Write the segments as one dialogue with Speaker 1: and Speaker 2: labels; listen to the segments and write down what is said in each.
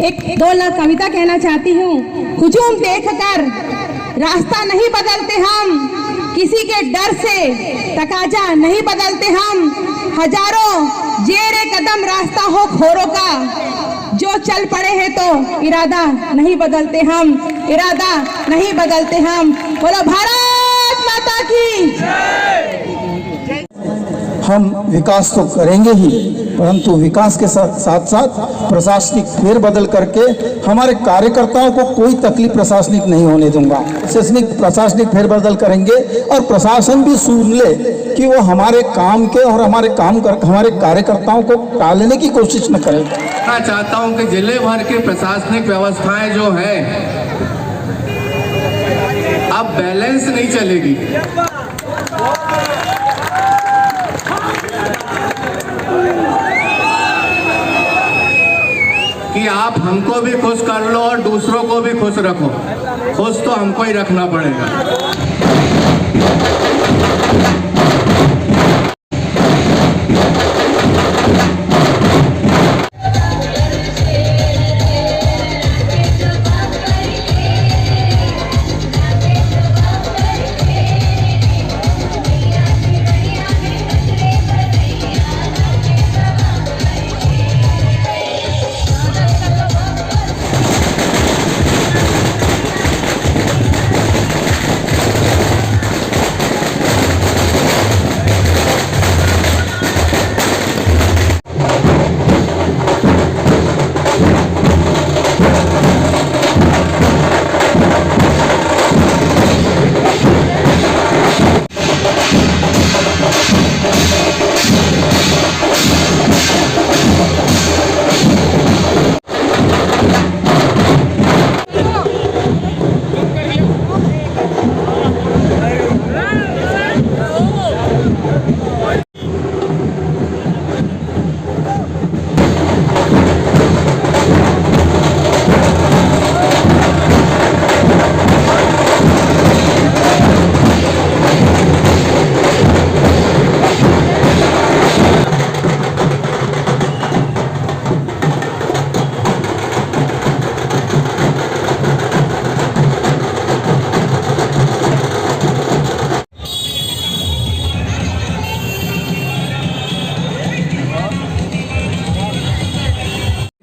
Speaker 1: एक दो लाख कविता कहना चाहती हूँ। हुजूम देखकर रास्ता नहीं बदलते हम, किसी के डर से तकाजा नहीं बदलते हम। हजारों जेरे कदम रास्ता हो खोरों का, जो चल पड़े हैं तो इरादा नहीं बदलते हम, इरादा नहीं बदलते हम। बोलो भारत माता की।
Speaker 2: हम विकास तो करेंगे ही, परंतु विकास के साथ साथ प्रशासनिक फेरबदल करके हमारे कार्यकर्ताओं को कोई तकलीफ प्रशासनिक नहीं होने दूंगा। प्रशासनिक फेरबदल करेंगे और प्रशासन भी सुन ले कि वो हमारे काम के और हमारे कार्यकर्ताओं को टालने की कोशिश न करें।
Speaker 3: मैं चाहता हूं कि जिले भर की प्रशासनिक व्यवस्थाएं जो है अब बैलेंस नहीं चलेगी। कि आप हमको भी खुश कर लो और दूसरों को भी खुश रखो। खुश तो हमको ही रखना पड़ेगा।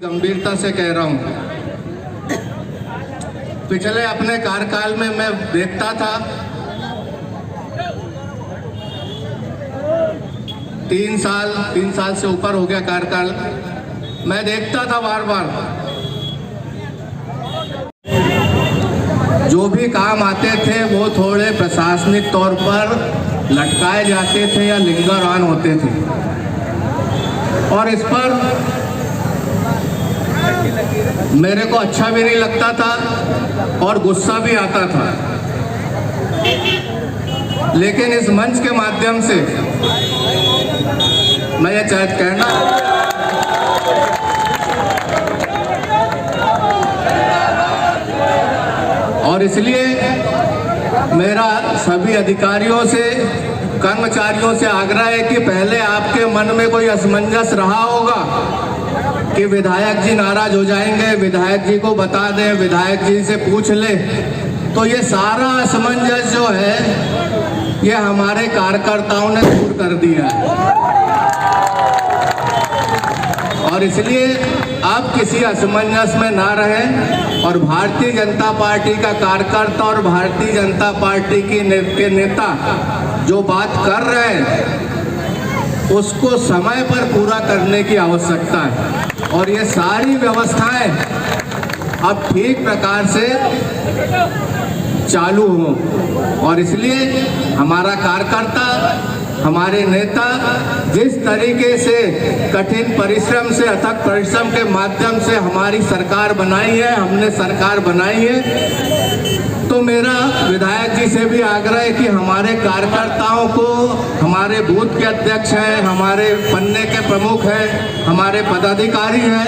Speaker 3: गंभीरता से कह रहा हूं, पिछले अपने कार्यकाल में मैं देखता था 3 साल से ऊपर हो गया कार्यकाल, मैं देखता था बार बार जो भी काम आते थे वो थोड़े प्रशासनिक तौर पर लटकाए जाते थे या लिंगर ऑन होते थे और इस पर मेरे को अच्छा भी नहीं लगता था और गुस्सा भी आता था। लेकिन इस मंच के माध्यम से मैं ये कहना और इसलिए मेरा सभी अधिकारियों से, कर्मचारियों से आग्रह है कि पहले आपके मन में कोई असमंजस रहा होगा कि विधायक जी नाराज हो जाएंगे, विधायक जी को बता दें, विधायक जी से पूछ ले, तो ये सारा असमंजस जो है ये हमारे कार्यकर्ताओं ने दूर कर दिया है। और इसलिए अब किसी असमंजस में ना रहें और भारतीय जनता पार्टी का कार्यकर्ता और भारतीय जनता पार्टी के नेता जो बात कर रहे हैं उसको समय पर पूरा करने की आवश्यकता है और ये सारी व्यवस्थाएं अब ठीक प्रकार से चालू हों। और इसलिए हमारा कार्यकर्ता, हमारे नेता जिस तरीके से कठिन परिश्रम से, अथक परिश्रम के माध्यम से हमारी सरकार बनाई है, हमने सरकार बनाई है, तो मेरा विधायक जी से भी आग्रह है कि हमारे कार्यकर्ताओं को, हमारे बूथ के अध्यक्ष हैं, हमारे पन्ने के प्रमुख हैं, हमारे पदाधिकारी हैं,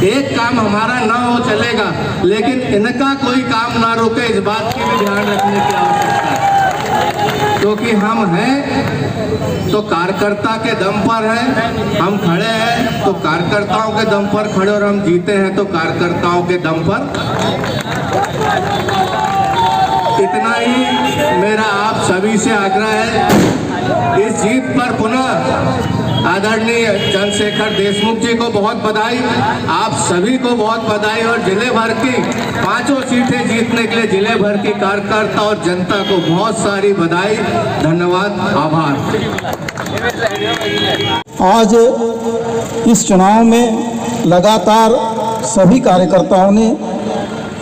Speaker 3: एक काम हमारा ना हो चलेगा लेकिन इनका कोई काम ना रुके, इस बात की भी ध्यान रखने की आवश्यकता है। क्योंकि हम हैं तो कार्यकर्ता के दम पर है, हम खड़े हैं तो कार्यकर्ताओं के दम पर खड़े, और हम जीते हैं तो कार्यकर्ताओं के दम पर। इतना ही मेरा आप सभी से आग्रह है। इस जीत पर पुनः आदरणीय चंद्रशेखर देशमुख जी को बहुत बधाई, आप सभी को बहुत बधाई, और जिले भर की 5 सीटें जीतने के लिए जिले भर की कार्यकर्ता और जनता को बहुत सारी बधाई, धन्यवाद, आभार।
Speaker 2: आज इस चुनाव में लगातार सभी कार्यकर्ताओं ने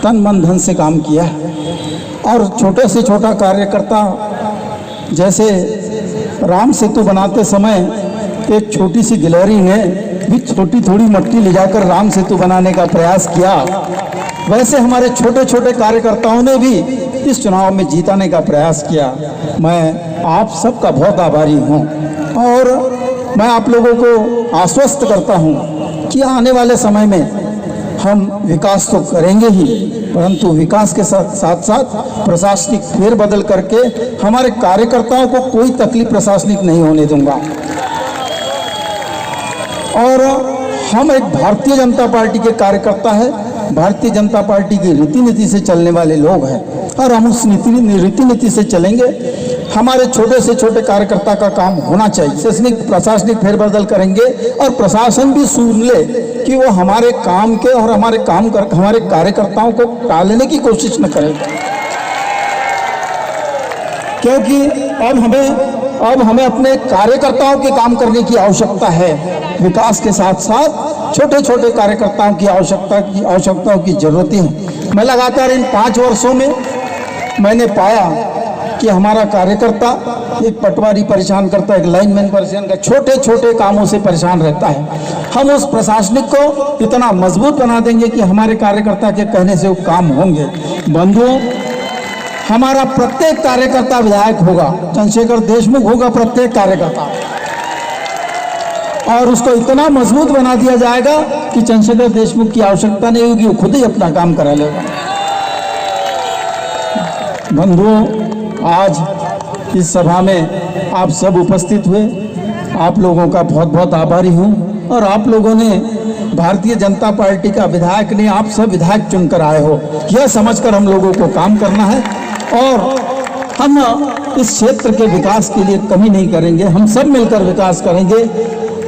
Speaker 2: तन मन धन से काम किया है, और छोटे से छोटा कार्यकर्ता जैसे राम सेतु बनाते समय एक छोटी सी गिलहरी ने भी छोटी थोड़ी मट्टी ले जाकर राम सेतु बनाने का प्रयास किया, वैसे हमारे छोटे छोटे कार्यकर्ताओं ने भी इस चुनाव में जीताने का प्रयास किया। मैं आप सबका बहुत आभारी हूं, और मैं आप लोगों को आश्वस्त करता हूं कि आने वाले समय में हम विकास तो करेंगे ही, परंतु विकास के साथ साथ प्रशासनिक फेरबदल करके हमारे कार्यकर्ताओं को कोई तकलीफ प्रशासनिक नहीं होने दूंगा। और हम एक भारतीय जनता पार्टी के कार्यकर्ता है, भारतीय जनता पार्टी की रीति नीति से चलने वाले लोग हैं, और हम उस रीति नीति से चलेंगे। हमारे छोटे से छोटे कार्यकर्ता का काम होना चाहिए, प्रशासनिक फेरबदल करेंगे, और प्रशासन भी सुन ले कि वो हमारे काम के और हमारे कार्यकर्ताओं को टालने की कोशिश न करेगा, क्योंकि अब हमें अपने कार्यकर्ताओं के काम करने की आवश्यकता है। विकास के साथ साथ छोटे छोटे कार्यकर्ताओं की आवश्यकताओं की जरूरत है। मैं लगातार इन 5 वर्षों में मैंने पाया कि हमारा कार्यकर्ता, एक पटवारी परेशान करता है, एक लाइनमैन परेशान करता है, छोटे छोटे कामों से परेशान रहता है। हम उस प्रशासनिक को इतना मजबूत बना देंगे कि हमारे कार्यकर्ता के कहने से वो काम होंगे। बंधुओं, हमारा प्रत्येक कार्यकर्ता विधायक होगा, चंद्रशेखर देशमुख होगा प्रत्येक कार्यकर्ता, और उसको इतना मजबूत बना दिया जाएगा कि चंद्रशेखर देशमुख की आवश्यकता नहीं होगी, वो खुद ही अपना काम करा लेगा। बंधुओं, आज इस सभा में आप सब उपस्थित हुए, आप लोगों का बहुत बहुत आभारी हूँ, और आप लोगों ने भारतीय जनता पार्टी का विधायक नहीं, आप सब विधायक चुनकर आए हो, यह समझकर हम लोगों को काम करना है, और हम इस क्षेत्र के विकास के लिए कमी नहीं करेंगे, हम सब मिलकर विकास करेंगे।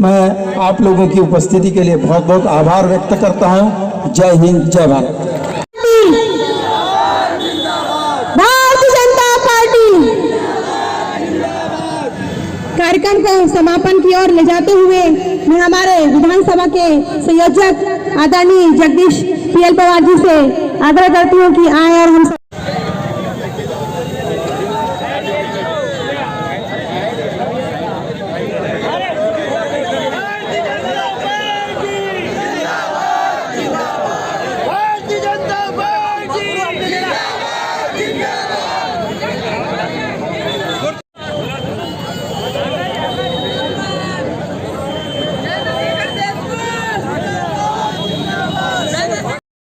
Speaker 2: मैं आप लोगों की उपस्थिति के लिए बहुत बहुत आभार व्यक्त करता हूँ। जय हिंद, जय भारत।
Speaker 1: भारतीय जनता पार्टी कार्यक्रम को समापन की ओर ले जाते हुए मैं हमारे विधानसभा के संयोजक आदरणीय जगदीश PL पवार जी से आग्रह करती हूँ कि आए और हम